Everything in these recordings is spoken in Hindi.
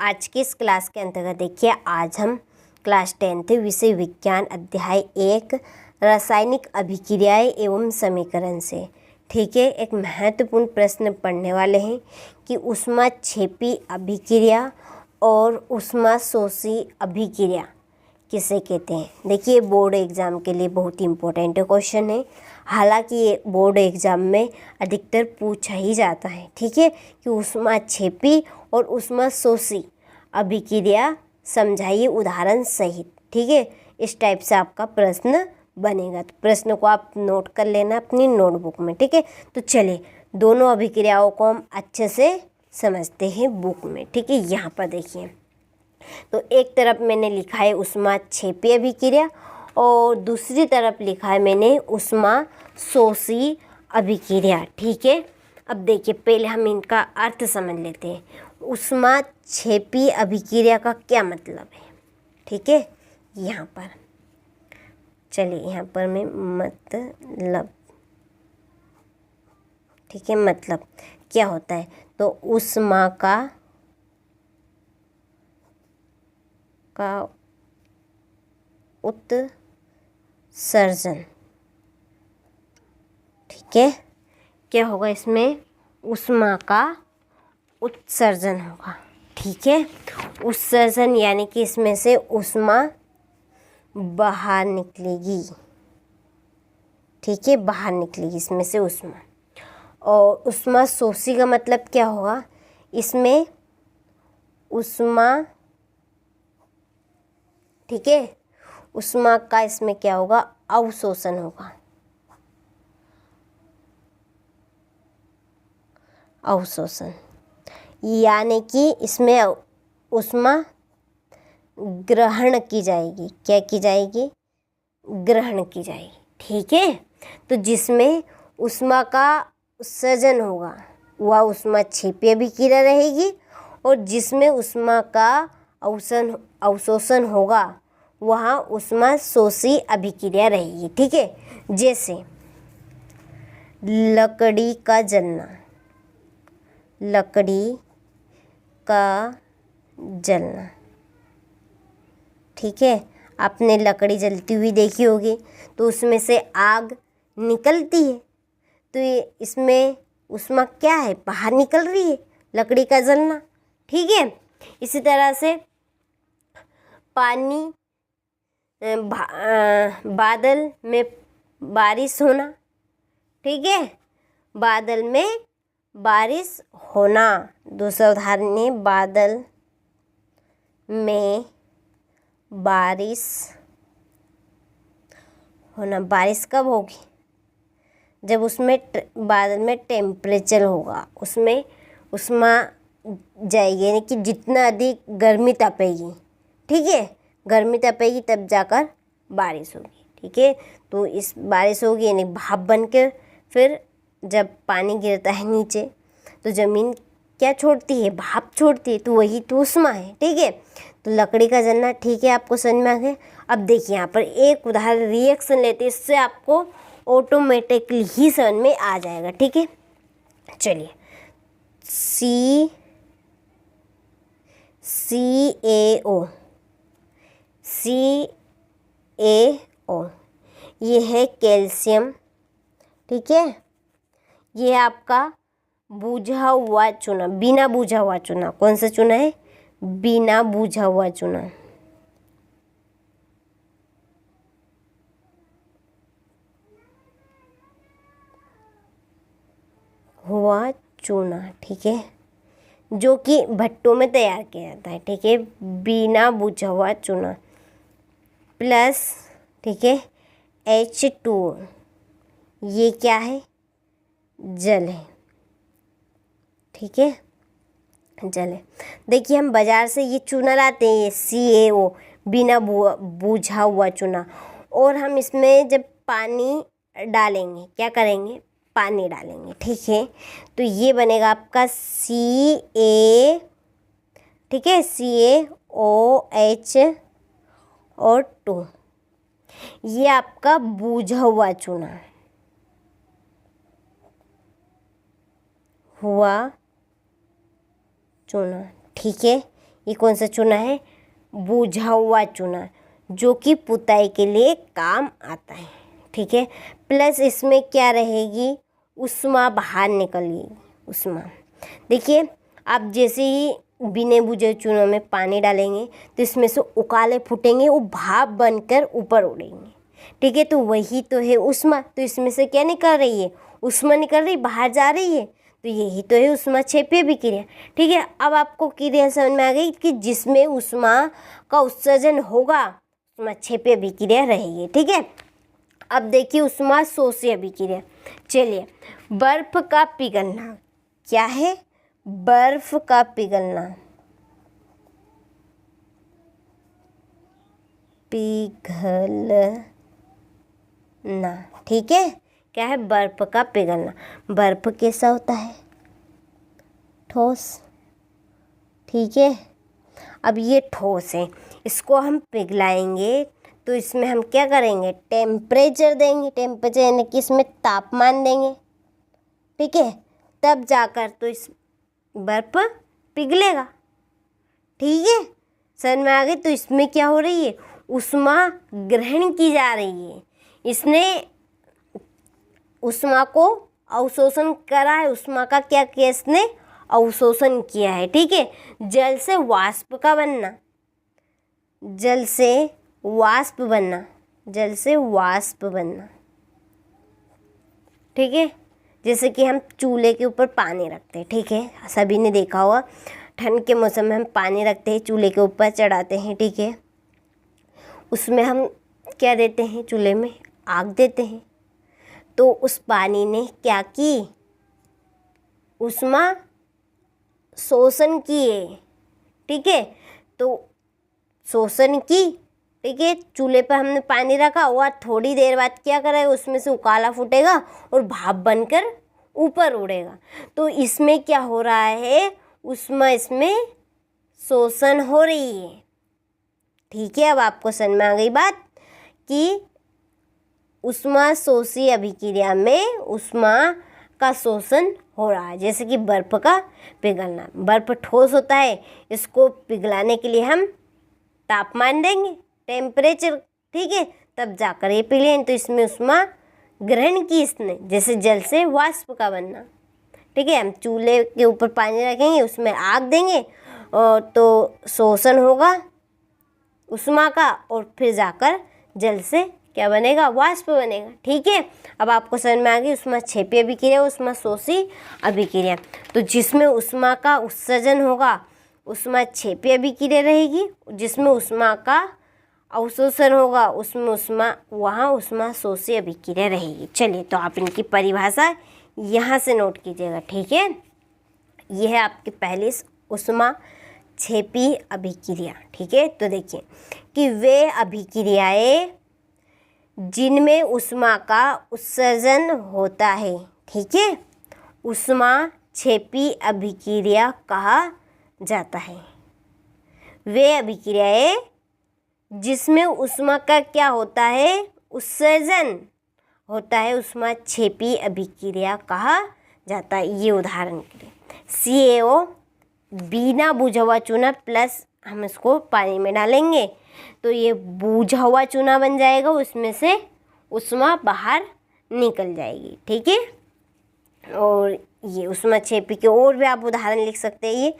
आज की इस क्लास के अंतर्गत देखिए, आज हम क्लास 10th विषय विज्ञान अध्याय 1 रासायनिक अभिक्रियाएं एवं समीकरण से ठीक है एक महत्वपूर्ण प्रश्न पढ़ने वाले हैं कि ऊष्माक्षेपी अभिक्रिया और ऊष्माशोषी अभिक्रिया किसे कहते हैं। देखिए, बोर्ड एग्ज़ाम के लिए बहुत ही इम्पोर्टेंट क्वेश्चन है। हालांकि ये बोर्ड एग्ज़ाम में अधिकतर पूछा ही जाता है, ठीक है, कि ऊष्माक्षेपी और ऊष्माशोषी अभिक्रिया समझाइए उदाहरण सहित। ठीक है, इस टाइप से आपका प्रश्न बनेगा। तो प्रश्न को आप नोट कर लेना अपनी नोटबुक में। ठीक है, तो चलिए दोनों अभिक्रियाओं को हम अच्छे से समझते हैं बुक में। ठीक है, यहाँ पर देखिए, तो एक तरफ मैंने लिखा है ऊष्माक्षेपी अभिक्रिया और दूसरी तरफ लिखा है मैंने ऊष्माशोषी अभिक्रिया। ठीक है, अब देखिए पहले हम इनका अर्थ समझ लेते हैं। ऊष्माक्षेपी अभिक्रिया का क्या मतलब है। ठीक है, यहाँ पर चलिए, यहाँ पर मैं मतलब, ठीक है, मतलब क्या होता है, तो ऊष्मा का उत्सर्जन। ठीक है, क्या होगा इसमें, ऊष्मा का उत्सर्जन होगा। ठीक है, उत्सर्जन यानी कि इसमें से ऊष्मा बाहर निकलेगी। ठीक है, बाहर निकलेगी इसमें से ऊष्मा। और ऊष्माशोषी का मतलब क्या होगा, इसमें ऊष्मा, ठीक है, ऊष्मा का इसमें क्या होगा, अवशोषण होगा। अवशोषण यानी कि इसमें ऊष्मा ग्रहण की जाएगी। क्या की जाएगी, ग्रहण की जाएगी। ठीक है, तो जिसमें ऊष्मा का उत्सर्जन होगा वह ऊष्माक्षेपी अभिक्रिया रहेगी और जिसमें ऊष्मा का अवशोषण होगा वह ऊष्माशोषी अभिक्रिया रहेगी। ठीक है, जैसे लकड़ी का जलना, लकड़ी का जलना। ठीक है, आपने लकड़ी जलती हुई देखी होगी, तो उसमें से आग निकलती है, तो ये इसमें ऊष्मा क्या है, बाहर निकल रही है, लकड़ी का जलना। ठीक है, इसी तरह से पानी, बादल में बारिश होना। ठीक है, बादल में बारिश होना। दूसरा उदाहरण है, बादल में बारिश होना। बारिश कब होगी, जब उसमें बादल में टेम्परेचर होगा, उसमें ऊष्मा जाएगी, यानी कि जितना अधिक गर्मी तपेगी। ठीक है, गर्मी तपेगी तब जाकर बारिश होगी। ठीक है, तो इस बारिश होगी यानी भाप बन के फिर जब पानी गिरता है नीचे तो ज़मीन क्या छोड़ती है, भाप छोड़ती है, तो वही तो ऊष्मा है। ठीक है, तो लकड़ी का जलना। ठीक है, आपको समझ में आ गया। अब देखिए यहाँ पर एक उदाहरण रिएक्शन लेते हैं, इससे आपको ऑटोमेटिकली ही समझ में आ जाएगा। ठीक है, चलिए, CaO, ये है कैल्शियम। ठीक है, ये आपका बुझा हुआ चूना, बिना बुझा हुआ चूना। कौन सा चूना है, बिना बुझा हुआ चूना। हुआ चूना। ठीक है, जो कि भट्टों में तैयार किया जाता है। ठीक है, बिना बुझा हुआ चूना प्लस, ठीक है, H2O, ये क्या है, जल है। ठीक है, जल है। देखिए, हम बाज़ार से ये चूना लाते हैं, ये CaO, बिना बुझा हुआ चूना, और हम इसमें जब पानी डालेंगे, क्या करेंगे, पानी डालेंगे। ठीक है, तो ये बनेगा आपका Ca, ठीक है, CaOH और 2, ये आपका बुझा हुआ चूना हुआ चूना। ठीक है, ये कौन सा चूना है? बुझा हुआ चूना, जो कि पुताई के लिए काम आता है। ठीक है, प्लस इसमें क्या रहेगी? उष्मा बाहर निकलेगी, उष्मा। देखिए, आप जैसे ही बिने बुझे चूनों में पानी डालेंगे तो इसमें से उकाले फूटेंगे, वो भाप बनकर ऊपर उड़ेंगे। ठीक है, तो वही तो है उष्मा। तो इसमें से क्या निकल रही है? उष्मा निकल रही, बाहर जा रही है। तो यही तो है उष्मा क्षेपीय अभिक्रिया। ठीक है, अब आपको क्रिया समझ में आ गई कि जिसमें उष्मा का उत्सर्जन होगा उष्मा क्षेपीय अभिक्रिया रहेगी। ठीक है, अब देखिए उष्मा शोषी अभिक्रिया। चलिए, बर्फ का पिघलना क्या है? बर्फ का पिघलना, पिघलना। ठीक है, क्या है? बर्फ का पिघलना। बर्फ कैसा होता है? ठोस। ठीक है, अब ये ठोस है, इसको हम पिघलाएंगे तो इसमें हम क्या करेंगे? टेम्परेचर देंगे। टेम्परेचर यानी कि इसमें तापमान देंगे। ठीक है, तब जाकर तो इस बर्फ पिघलेगा। ठीक है, समझ में आ गई? तो इसमें क्या हो रही है? उष्मा ग्रहण की जा रही है। इसने उष्मा को अवशोषण करा है। उष्मा का क्या किया? इसने अवशोषण किया है। ठीक है, जल से वाष्प का बनना, जल से वाष्प बनना, जल से वाष्प बनना। ठीक है, जैसे कि हम चूल्हे के ऊपर पानी रखते हैं। ठीक है, सभी ने देखा होगा, ठंड के मौसम में हम पानी रखते हैं, चूल्हे के ऊपर चढ़ाते हैं। ठीक है, उसमें हम क्या देते हैं? चूल्हे में आग देते हैं। तो उस पानी ने क्या की? उष्मा शोषण किए। ठीक है, तो शोषण की। ठीक है, चूल्हे पर हमने पानी रखा और थोड़ी देर बाद क्या करेगा? उसमें से उकाला फूटेगा और भाप बनकर ऊपर उड़ेगा। तो इसमें क्या हो रहा है? उष्मा इसमें शोषण हो रही है। ठीक है, अब आपको समझ में आ गई बात कि उष्मा शोषी अभिक्रिया में उष्मा का शोषण हो रहा है। जैसे कि बर्फ का पिघलना, बर्फ ठोस होता है, इसको पिघलाने के लिए हम तापमान देंगे, टेम्परेचर। ठीक है, तब जाकर ये पिघलें। तो इसमें उष्मा ग्रहण की इसने, जैसे जल से वाष्प का बनना। ठीक है, हम चूल्हे के ऊपर पानी रखेंगे, उसमें आग देंगे और तो शोषण होगा उष्मा का, और फिर जाकर जल से क्या बनेगा? वाष्प बनेगा। ठीक है, अब आपको समझ में आ गई उष्मा क्षेपीय अभिक्रिया, उष्मा शोषी अभिक्रिया। तो जिसमें उष्मा का उत्सर्जन होगा उष्मा क्षेपीय अभिक्रिया रहेगी, जिसमें उष्मा का अवशोषण होगा उसमें वहाँ उष्मा शोषी अभिक्रिया रहेगी। चलिए, तो आप इनकी परिभाषा यहाँ से नोट कीजिएगा। ठीक है, यह है आपकी पहली उष्मा क्षेपीय अभिक्रिया। ठीक है, तो देखिए कि वे अभिक्रियाएं जिनमें उष्मा का उत्सर्जन होता है। ठीक है, उष्मा क्षेपीय अभिक्रिया कहा जाता है। वे अभिक्रियाएं जिसमें उष्मा का क्या होता है? उत्सर्जन होता है, उष्मा क्षेपीय अभिक्रिया कहा जाता है। ये उदाहरण के लिए CaO बिना बुझा हुआ चूना, प्लस हम इसको पानी में डालेंगे तो ये बुझा हुआ चूना बन जाएगा, उसमें से उष्मा बाहर निकल जाएगी। ठीक है, और ये उष्मा क्षेपी के और भी आप उदाहरण लिख सकते हैं। ये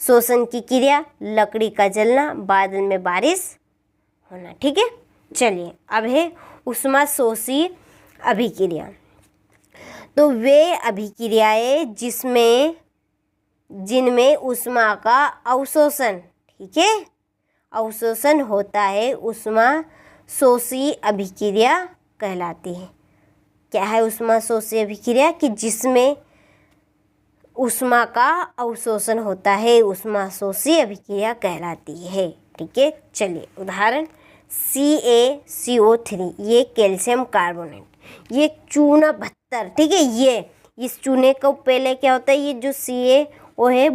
शोषण की क्रिया, लकड़ी का जलना, बादल में बारिश होना। ठीक है, चलिए अब है उष्मा शोषी अभिक्रिया। तो वे अभिक्रियाएं जिनमें उष्मा का अवशोषण, ठीक है, अवशोषण होता है, उष्मा शोषी अभिक्रिया कहलाती है। क्या है उष्मा शोषी अभिक्रिया? कि जिसमें उष्मा का अवशोषण होता है, उष्मा शोषी अभिक्रिया कहलाती है। ठीक है, चलिए उदाहरण CaCO3, ये कैल्शियम कार्बोनेट, ये चूना 72। ठीक है, ये इस चूने को पहले क्या होता है? ये जो CaO है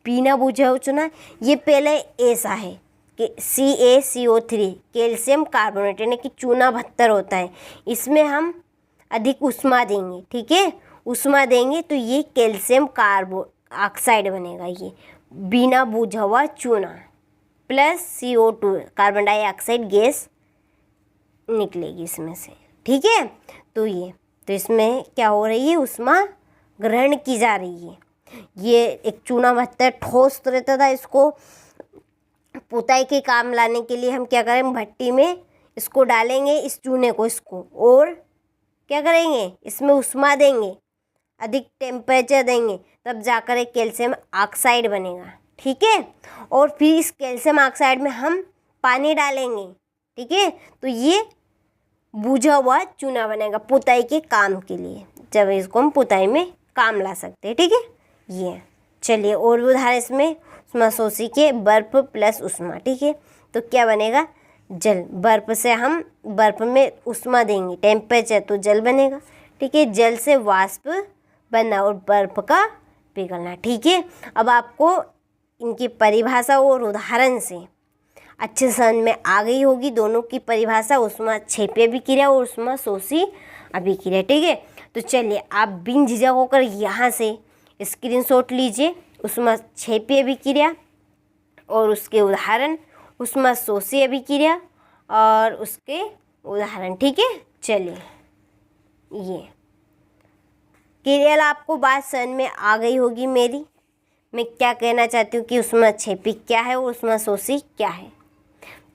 बिना बुझा हुआ चूना, ये पहले ऐसा है कि CaCO3 कैल्शियम कार्बोनेट यानी कि चूना 72 होता है। इसमें हम अधिक उष्मा देंगे। ठीक है, उष्मा देंगे तो ये कैल्शियम कार्बो ऑक्साइड बनेगा, ये बिना बुझा हुआ चूना। Plus CO2 carbon dioxide gas निकलेगी इसमें से, ठीक है। तो इसमें क्या हो रही है, ऊष्मा ग्रहण की जा रही है। ये एक चूना पत्थर ठोस तो रहता था, इसको पुताई के काम लाने के लिए हम क्या करें, भट्टी में इसको डालेंगे, इस चूने को, इसको, और क्या करेंगे, इसमें ऊष्मा देंगे, अधिक टेम्परेचर देंगे, तब जाकर एक कैल्शियम ऑक्साइड बनेगा, ठीक है। और फिर इस कैल्शियम ऑक्साइड में हम पानी डालेंगे, ठीक है। तो ये बुझा हुआ चूना बनेगा पुताई के काम के लिए, जब इसको हम पुताई में काम ला सकते हैं, ठीक है। ये चलिए और उदाहरण इसमें उष्मा शोषी के बर्फ प्लस उष्मा, ठीक है। तो क्या बनेगा, जल। बर्फ से हम बर्फ में उष्मा देंगे, टेम्परेचर, तो जल बनेगा, ठीक है। जल से वाष्प बनना और बर्फ का पिघलना, ठीक है। अब आपको इनकी परिभाषा और उदाहरण से अच्छे समझ में आ गई होगी। दोनों की परिभाषा, उष्मा क्षेपी अभिक्रिया और उष्मा शोषी अभिक्रिया, ठीक है। तो चलिए आप बिन झिझक होकर यहाँ से स्क्रीनशॉट लीजिए, उष्मा क्षेपी अभिक्रिया और उसके उदाहरण, उष्मा शोषी अभिक्रिया और उसके उदाहरण, ठीक है। चलिए, ये केवल आपको बात समझ में आ गई होगी मेरी। मैं क्या कहना चाहती हूँ कि उष्मा क्षेपी क्या है और उष्मा शोषी क्या है।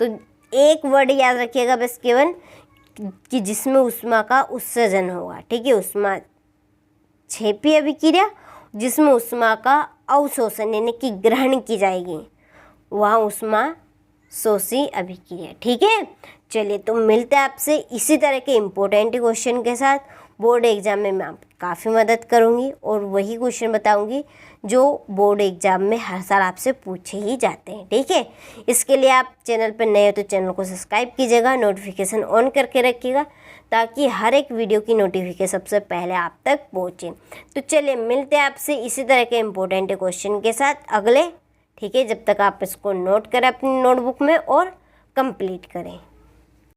तो एक वर्ड याद रखिएगा बस केवल, कि जिसमें उष्मा का उत्सर्जन होगा, ठीक है। उष्मा क्षेपी अभिक्रिया जिसमें उष्मा का अवशोषण यानी कि ग्रहण की जाएगी, वहाँ उष्मा शोषी अभिक्रिया, ठीक है। चलिए, तो मिलते हैं आपसे इसी तरह के इम्पोर्टेंट क्वेश्चन के साथ। बोर्ड एग्जाम में मैं आपकी काफ़ी मदद करूँगी और वही क्वेश्चन बताऊँगी जो बोर्ड एग्जाम में हर साल आपसे पूछे ही जाते हैं, ठीक है। इसके लिए आप चैनल पर नए हो तो चैनल को सब्सक्राइब कीजिएगा, नोटिफिकेशन ऑन करके रखिएगा, ताकि हर एक वीडियो की नोटिफिकेशन सबसे पहले आप तक पहुँचे। तो चलिए, मिलते हैं आपसे इसी तरह के इम्पोर्टेंट क्वेश्चन के साथ अगले, ठीक है। जब तक आप इसको नोट करें अपनी नोटबुक में और कंप्लीट करें।